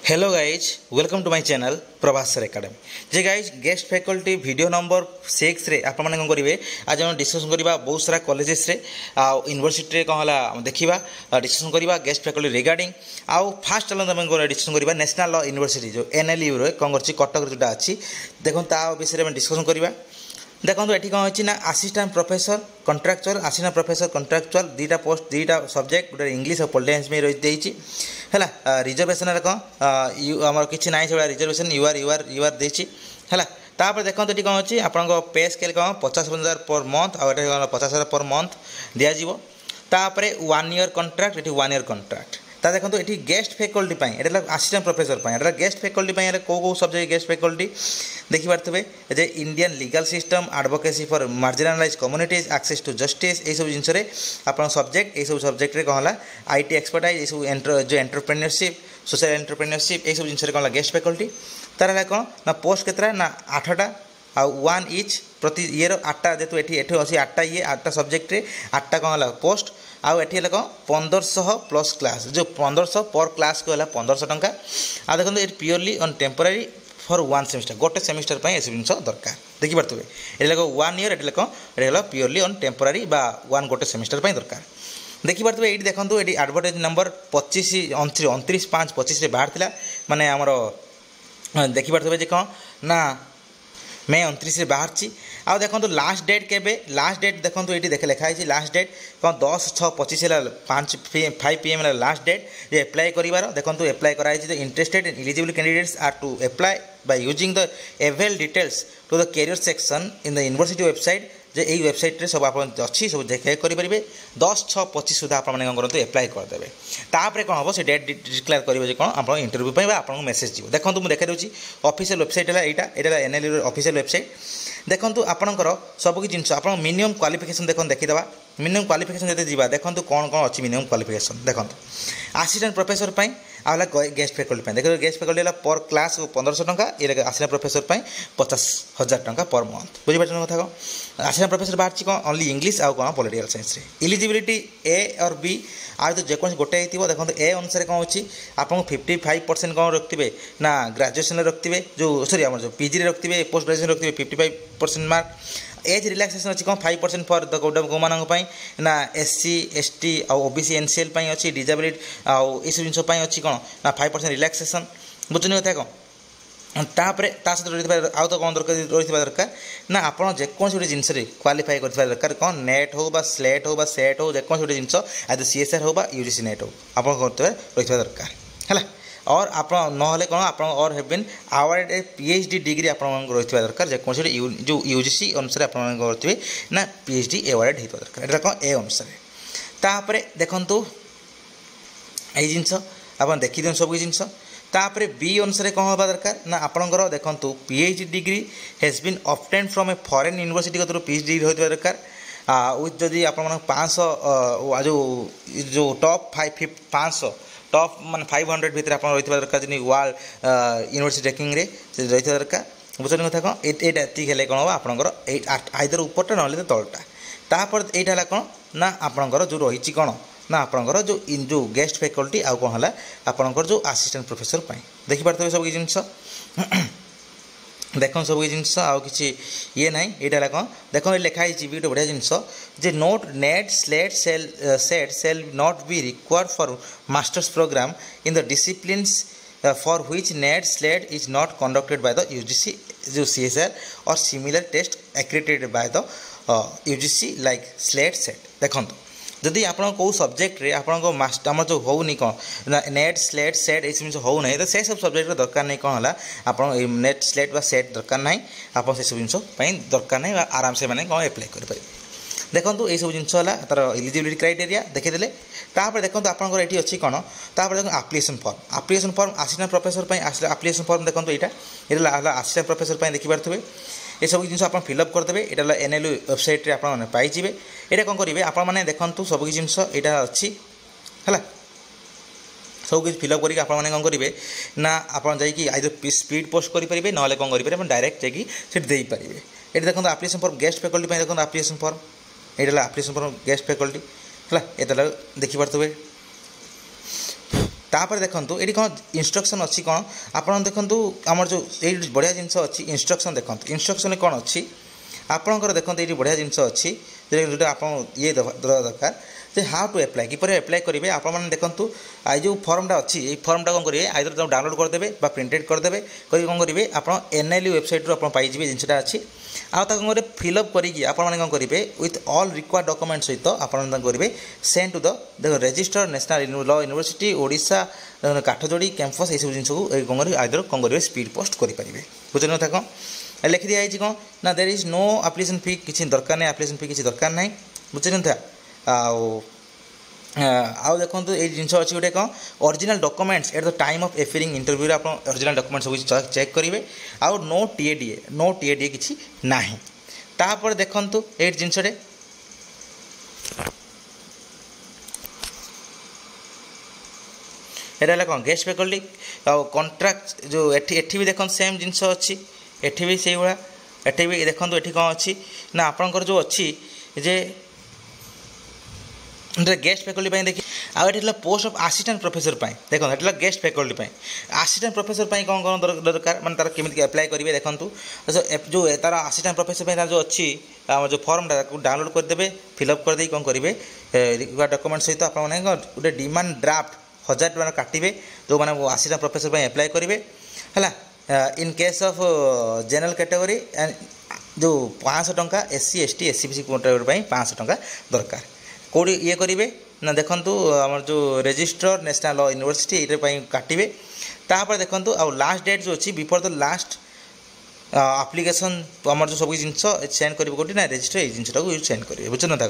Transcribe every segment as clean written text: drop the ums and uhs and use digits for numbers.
Hello guys welcome to my channel Prabhas sir academy जे guys guest faculty video number 6 रे आप कौन करेंगे आज हम डिस्कसन करवा बहुत सारा कॉलेजेस रे यूनिवर्सिटी कौन है देखा डिस्कसन करवा गेस्ट फैकल्टी रिगार्डिंग आउ फास्ट चलते डिस्कसन करवा नेशनल लॉ यूनिवर्सिटी जो NLU रे कौन कर कटक जोटा अच्छी देखो ता विषय में डिस्कसन करवा देखो ये कौन अच्छी ना assistant professor contractual assistant professor contractual दुईटा पोस्ट दुईटा सब्जेक्ट गोटे इंग्लीश और पॉलिटिक्स में रही है रिजर्वेशन कौन आम कि ना से रिजर्वेशन यूआर देती है तापर देखो ये कौन अच्छी आप पे स्केल कौन 50,000 पर मंथ और 50,000 पर मंथ दिज्व 1 ईयर कंट्राक्ट ये 1 ईयर कंट्राक्ट ता देखो ये गेस्ट फैकल्टी ये असिस्टेंट प्रोफेसर गेस्ट फैकल्टी कौ सब्जेक्ट गेस्ट फैकल्टी देखिपे जे Indian legal system advocacy for marginalised communities access to justice यही सब जिनसे आप सब्जेक्ट यही सब सब्जेक्ट कौन है IT एक्सपर्टाइज जो एंटरप्रेन्योरशिप सोशल एंटरप्रेन्योरशिप यही सब जिनसे कौन गेस्ट फैकल्टी तार है कौन ना पोस्ट केतरा ना 8टा आउ 1 इच प्रति ईयर 8टा जेतु ये अच्छी 8टा ये 8टा सब्जेक्ट 8टा कौन है पोस्ट आउ एटी है कौन 1500 प्लस क्लास जो 1500 पर क्लास को है 1500 टंका आ देखो ये purely on temporary for 1 semester गोटे सेमिस्टर पर यह जिन दरकार देखिपे ये 1 ईयर ये कौन ये प्योरली ऑन टेम्पोरारी बा 1 गोटे सेमिस्टर पर दरकार देखिपे ये देखो ये एडवर्टाइज नंबर 29/5/25 बाहर माने आमर देखिपे कौन ना May 29 बाहर आ देखो लास्ट डेट के लास्ट डेट देखो ये देखे लिखाई लास्ट डेट कौन 10/6/25 है 5 PM लास्ट डेट ये एप्लाई कर देखो एप्लाई कराई interested eligible candidates are to apply by using the avail details to the career section in the university website जे यही वेबसाइट सब आप अच्छी सब देखे करेंगे 10/6/25 सुधा आप करूँ एप्लाई करदे तापर कौन हम से डेट डिक्लेयर करेंगे कौन आप इंटरव्यू पर आपको मेसेज जीव देखो मुझे देखा दूसरी ऑफिशियल वेबसाइट है यहाँ NLU ऑफिशियल वेबसाइट देखो आपंकर सबकि जिन आप मिनिमम क्वालिफिकेशन देखीदे मिनिमम क्वालिफिकेशन जब जावा देखो कौन कौन अच्छी मिनिमम क्वालिफिकेशन देखो असिस्टेंट प्रोफेसर आला गेस्ट फैकल्टी देखो गेस्ट फैकल्टी है पर क्लास 1500 टंका ये असिस्टेंट प्रोफेसर 50,000 टंका पर मंथ बुझीपार कथा कौन असिस्टेंट प्रोफेसर बाहर कौन ओनली इंग्लीश आउ कौन पॉलिटिकल साइंस एलिजिबिलिटी A और B आ तो जेको गोटे हो देखो ए अनुसार कौन अच्छी आपको 55% कौन रखिए ना ग्रेजुएशन रखिए जो सॉरी आम जो PG रखिए पोस्ट ग्रेजुएशन रखिए 55% मार्क एज रिलैक्सेशन अच्छी कौन 5% फॉर द कौ मानी ना SC ST आउ OBC NCL अच्छी डिजेबिलिटी आउ ये सब जिन अच्छी कौन ना 5% रिलैक्सेशन बुझुनी कथा कौन तापर ता सहित आउ तो कौन दरकार ना आप जेकोसी गोटे जिनस क्वालिफाई कर दरकार कौन नेट हो बा स्लेट हो बा सेट हो जेकोसी गोटे जिनस आज CSR हो बा UGC नेट हो आप रही दरकार है और आप ना कौन आप और have been awarded PhD degree आप रही दरकार जेकोसी जो UGC अनुसार आप ना PhD अवार्डेड होता दरकार यहाँ कौन ए अनुसार तापर देखु यही जिनस आप देखी सब जिनस तापर B अनुसार कौन होगा दरकार ना आपंकर देखो PhD degree has been obtained from a foreign university को PhD डिग्री होता दरकार विथ जदि आप 500 जो टॉप 500 टॉप मान 500 भितर आप रही दरकार जी वर्ल्ड यूनिवर्सिटी रैंकिंग रही दरकार बुझे कथा कौन ये कौन हम आपंकर आइदर उपरटा ना तलटा तापर यहाँ है कौन ना आपंकर जो रही कौन ना आपंकर जो गेस्ट फैकल्टी आउ कौन है आपंकर जो असिस्टेंट प्रोफेसर देखिपे सब जिनस देखो सब जिनस आउ कि ये ना यहाँ है कौन देखो लिखाई गोटे बढ़िया जिनस जे नोट NET SLET SET shall not be required for masters programme in the disciplines for which NET SLET is not conducted by the UGC जो CSR or similar test accredited by the UGC like SLET SET देखो जदि आप subject रे आपको master आम जो होनी कौन नेट स्लेट सेट ये जिन होना तो से सब सब्जेक्ट दरकार नहीं कौन है आप नेट स्लेट बा सेट दरकार ना आप से सब जिन दरकार ना आराम से मैंने कौन एप्लाई करेंगे देखो ये सब जिन है तार एलिजिबिलिटी क्राइटेरिया देखीदे तापर देखो आपंकर ये अच्छी कौन तापर देखो application form assistant professor application form देखो यहाँ असिस्टेंट प्रोफेसर देखिपे ये सब जिन आप फिलअप करदे यहाँ NLU वेबसाइट रे आपने पाइबे यहाँ कौन करेंगे आपने देखो सब जिनस यहाँ अच्छी है सब किसी फिलअप करके कौन करेंगे ना आप आइदर स्पीड पोस्ट करेंगे ना कौन करेंगे डायरेक्ट जाकि दे पारे ये देखो आप्लिकेशन फॉर्म गेस्ट फैकल्टी देखो आप्लिकेशन फॉर्म यहाँ आप्लिकेशन फॉर्म गेस्ट फैकल्टी है ये देखिपे तापर देखंतु एटी कौन इंस्ट्रक्शन अच्छी कौन आपन देखंतु आमर जो ये बढ़िया जिनस अच्छी इंस्ट्रक्शन देखंतु इंस्ट्रक्शन कौन अच्छी आपणकर देखते ये बढ़िया जिनस अच्छी जोटा आप ये दरकार जे हाउ टू एप्लाय किपर एप्लाय करेंगे आपने देखूँ आई जो फर्मटा अच्छी ये फर्मटा कौन करेंगे आइदर डाउनलोड करदे प्रिंटेड करदे कौन करेंगे आप एनएलयू वेबसाइट रू आप पाइबे जिनटा अच्छी आगे फिलअप करेंगे आपने कौन करेंगे विथ ऑल रिक्वायर्ड डॉक्यूमेंट सहित आपन करेंगे सेंड टू द देखो registrar national law university Odisha Kathajodi campus ये सब जिन कौन करेंगे आइदर कौन करेंगे स्पीड पोस्ट करेंगे बुझे कथा कौन लिखि दिखाई कौन ना देयर इज नो एप्लिकेशन फी किसी दरकार नहीं एप्लिकेशन फी किसी दरकार नहीं बुझे था आउ देखो ये जिन अच्छी गोटे कौन original documents at the time of appearing interview आप ओरिजिनल डॉक्यूमेंट्स सब चेक करेंगे आउ नो टीएडीए किसी ना तापर देखु ये जिनसे एटा कौन गेस्ट फैकल्टी कॉन्ट्रैक्ट जो एठी भी देखो सेम जिनस अच्छी एठी भी से भाया एठी भी देखो ये कौन अच्छी ना आपंकर जो अच्छी जे गेस्ट फैकल्टी देखिए आगे पोस्ट ऑफ असिस्टेंट प्रोफेसर देखो ये गेस्ट फैकल्टी असिस्टेंट प्रोफेसर कौन कौन दरकार मानते तार केमी अप्लाई करेंगे देखूँ जो तार असिस्टेंट प्रोफेसर जो अच्छी जो फॉर्मटा डाउनलोड करदे फिलअप करदे कौन करेंगे रिक्वायर्ड डॉक्यूमेंट सहित आप गोटे डिमांड ड्राफ्ट 1000 टका काटे जो मैंने असिस्टेंट प्रोफेसर अप्लाई करेंगे है in case of general category जो 500 टका एससी एसटी एससीबीसी कैटेगरी 500 टका दरकार कौटी ये करेंगे ना देखूँ आम जो रजिस्टर नेशनल लॉ यूनिवर्सिटी ये काटे तापर देखूँ आ लास्ट डेट जो अच्छी बिफोर द लास्ट आप्लिकेसन आम जो सब जिन सेंड करेंगे कौटी ना रजिस्टर ये जिनटा सेंड करेंगे बुझे ना था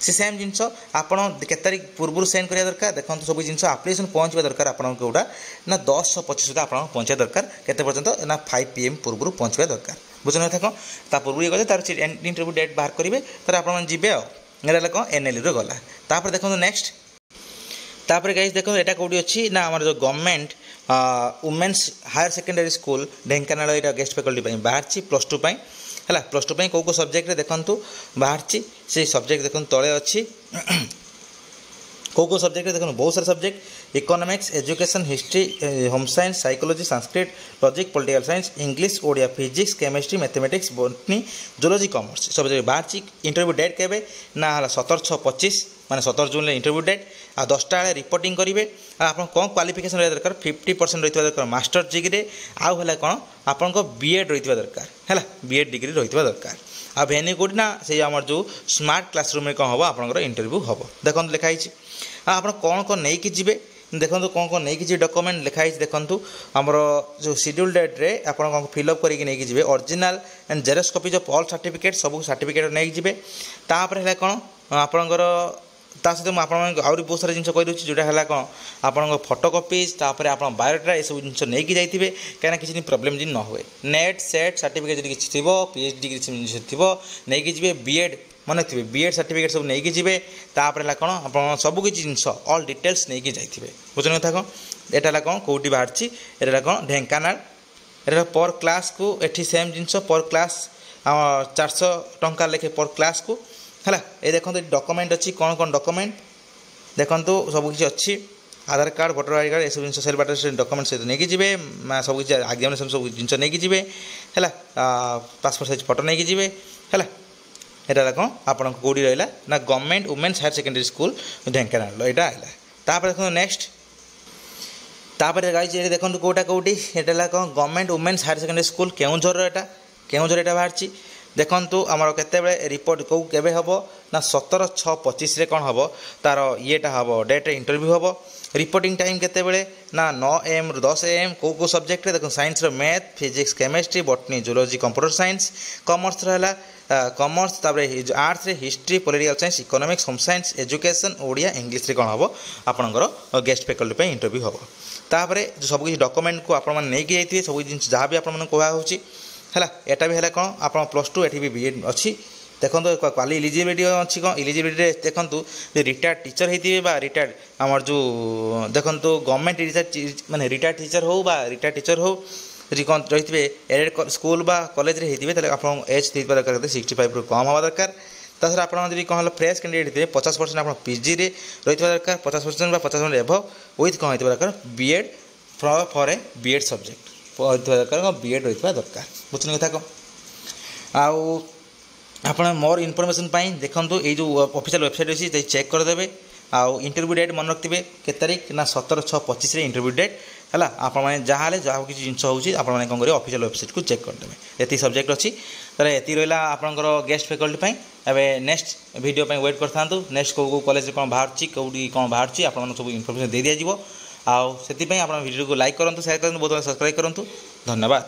से सेम जिनस आपड़ के तारीख पूर्व सेंड करा दरकार देखो सब जिन आप्लिकेसन पहुँचा दरकार आपड़ा ना 10:25 सुधा आप पहुँचा दरकार केते पर्यंत ना 5 PM पूर्व पहुँचा दरकार बुझे ना था कौन ता पूर्व ये कहे तार इंटरव्यू डेट बाहर करेंगे तार आप जी कौन एनएलयू गला तापर देखो नेक्स्ट तापर गाइस देखो यहाँ कौटी अच्छी ना आम जो government women's higher secondary school Dhenkanal यहाँ गेस्ट फैकल्टी बाहर +2 है +2 कौ सब्जेक्ट देखूँ बाहर से सब्जेक्ट देखो तले अच्छी कौ सब्जेक्ट देखो बहुत सारे subject economics education history home science psychology Sanskrit logic political science English Odia physics chemistry mathematics botany zoology commerce सब जगह बाहर इंटरव्यू डेट केबे ना 17/6/25 माने 17 जून इंटरव्यू डेट आ 10टा बेले रिपोर्टिंग करेंगे आप कौन क्वालिफिकेशन रहा दरकार 50% रही दरकार मास्टर डिग्री आउ है कौन आपन बीएड रही दरकार है बीएड डिग्री रही दरकार आ भेन्यू कौटी ना से आम जो स्मार्ट क्लासरूम में कौन हम आप इंटरव्यू हम देखो लिखाई आप कौन कौन नहीं जी देखो कौन कौन नहीं जी डॉक्यूमेंट लिखाई देखूँ आमर जो शेड्यूल डेट रे आप फिलअप करके नहीं जी ओरिजिनल एंड जेरक्स कॉपी जो ऑल सर्टिफिकेट सब सर्टिफिकेट नहीं जी तापर है कौन आपणकर ता सहित मुझे आहरी बहुत सारा जिन कहीदे जोटा है कौन आप फोटोकॉपीज तापर आप बायोडाटा ये सब जिन नहीं जाइए कहीं किसी प्रोब्लेम जी न हुए नेट सेट सर्टिफिकेट किसी थी पीएचडी किसी थी नहीं जी बीएड मन थे बीएड सर्टिफिकेट सब नहीं जी तापर है कौन आप सबकि जिन ऑल डिटेल्स नहीं जाइए बुझे कथा कौन यहाँ कौन कौटी बाहर यहाँ कौन ढेंकानाल यहाँ पर क्लास को एटी सेम जिन पर क्लास 400 टंका लेखे पर क्लास को है ये देखो डॉक्यूमेंट अच्छी कौन कौन डॉक्यूमेंट देखो सब किसी अच्छी आधार कार्ड भोटर आई कार्ड ये सब जिन सेल्फ अटेस्टेड डॉक्यूमेंट सहित नहीं जी सब किसी एग्जामिनेशन सब जिन नहीं जी है पासपोर्ट साइज फोटो नहीं जी है यहाँ कौन आप कौटी रहा ना government women's higher secondary school Dhenkanal यहाँ आएगा तापर देखो नेक्स्ट तापर गाइज ये देखो कौटा कौटी यहाँ कौन government women's higher secondary school Keonjhar यहाँ बाहर देखु आमर केते रिपोर्ट कौ के हम ना 17/6/25 कौन हम तार येटा हम डेट इंटरव्यू हम रिपोर्टिंग टाइम केते ना 9 AM ରୁ 10 AM कौ सब्जेक्ट देखो science math physics chemistry botany zoology computer science commerce रहा कॉमर्स तापर आर्ट्स रे history political science economics home science education Odia English रे कौन हम आपणकर गेस्ट फैकल्टी इंटरव्यू हम तापर सब किसी डॉक्यूमेंट को आपण नहीं जाइए सब जिन जहाँ भी आपको कहुच्छी है एटा भी है कौन आप +2 एटी भी बीएड अच्छी देखो क्वाली इलिजिबिलिटी अच्छी कौन इलिजिबिलिटी देखूँ रिटायर्ड टीचर होते रिटायर्ड आमर जो देखो गवर्नमेंट माने रिटायर्ड टीचर हो रिटायर्ड टीचर हो जी कौन रही एडेड स्कूल बा कॉलेज रे होते आप एज दरकार 65 रु कम हवा दरकार ତାଛଡ଼ା ଆପଣ ଯଦି କ'ଣ ହେଲା ଫ୍ରେଶ୍ କ୍ୟାଣ୍ଡିଡେଟ୍ ହେଇଥିବେ 50% ଆପଣ ପିଜିରେ ରହିଥିବା ଦରକାର, 50% ବା 50% ଏଭଭ୍ ୱିଥ୍ କ'ଣ ହେଇଥିବା ଦରକାର BEd for a BEd subject ରହିଥିବା ଦରକାର, କ'ଣ ବିଏଡ଼୍ ରହିଥିବା ଦରକାର। ବୁଝୁଛନ୍ତି କଥା କ'ଣ? ଆଉ ଆପଣ ମୋର୍ ଇନଫର୍ମେସନ୍ ପାଇଁ ଦେଖନ୍ତୁ ଏଇ ଯେଉଁ ଅଫିସିଆଲ୍ ୱେବସାଇଟ୍ ଅଛି ସେଇ ଚେକ୍ କରିଦେବେ। ଆଉ ଇଣ୍ଟରଭ୍ୟୁ ଡେଟ୍ ମନେ ରଖିଥିବେ କେତେ ତାରିଖ ନା 17/6/25 ଇଣ୍ଟରଭ୍ୟୁ ଡେଟ୍ ହେଲା। ଆପଣମାନେ ଯାହା ହେଲେ ଯାହା କିଛି ଜିନିଷ ହେଉଛି ଆପଣମାନେ କ'ଣ କରିବେ ଅଫିସିଆଲ୍ ୱେବସାଇଟ୍କୁ ଚେକ୍ କରିଦେବେ। ଏତିକି ସବଜେକ୍ଟ ଅଛି, ତାହେଲେ ଏତିକି ରହିଲା ଆପଣଙ୍କର ଗେଷ୍ଟ ଫ୍ୟାକଲ୍ଟି ପାଇଁ। ଏବେ ନେକ୍ସଟ ଭିଡ଼ିଓ ପାଇଁ ୱେଟ୍ କରିଥାନ୍ତୁ। ନେକ୍ସଟ କେଉଁ କଲେଜରେ କ'ଣ ବାହାରୁଛି, କେଉଁଠି କ'ଣ ବାହାରୁଛି ଆପଣମାନଙ୍କୁ ସବୁ ଇନଫର୍ମେସନ୍ ଦେଇ ଦିଆଯିବ। ଆଉ ସେଥିପାଇଁ ଆପଣ ଭିଡ଼ିଓକୁ ଲାଇକ୍ କରନ୍ତୁ, ସେୟାର କରନ୍ତୁ, ବହୁତ ସବସ୍କ୍ରାଇବ୍ କରନ୍ତୁ। ଧନ୍ୟବାଦ।